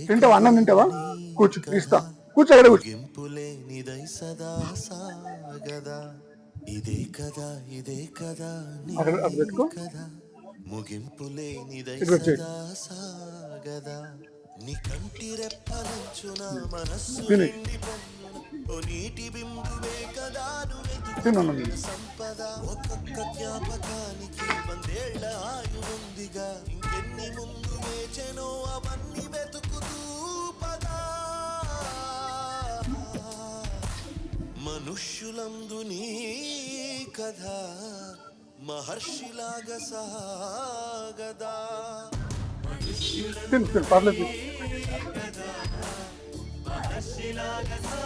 తింటావా? అన్నం తింటావా? కూర్చో, ఇస్తా. కూర్చో, అక్కడ కూర్చో. అక్కడ అది పెట్టుకో. ఇటు వచ్చేయ్. తిని తిను అన్నం తిను. మనుష్యులందు నీ కథ మహర్షిలాగా సాగదా. తిను తిను, పర్లేదు. మహర్షిలాగా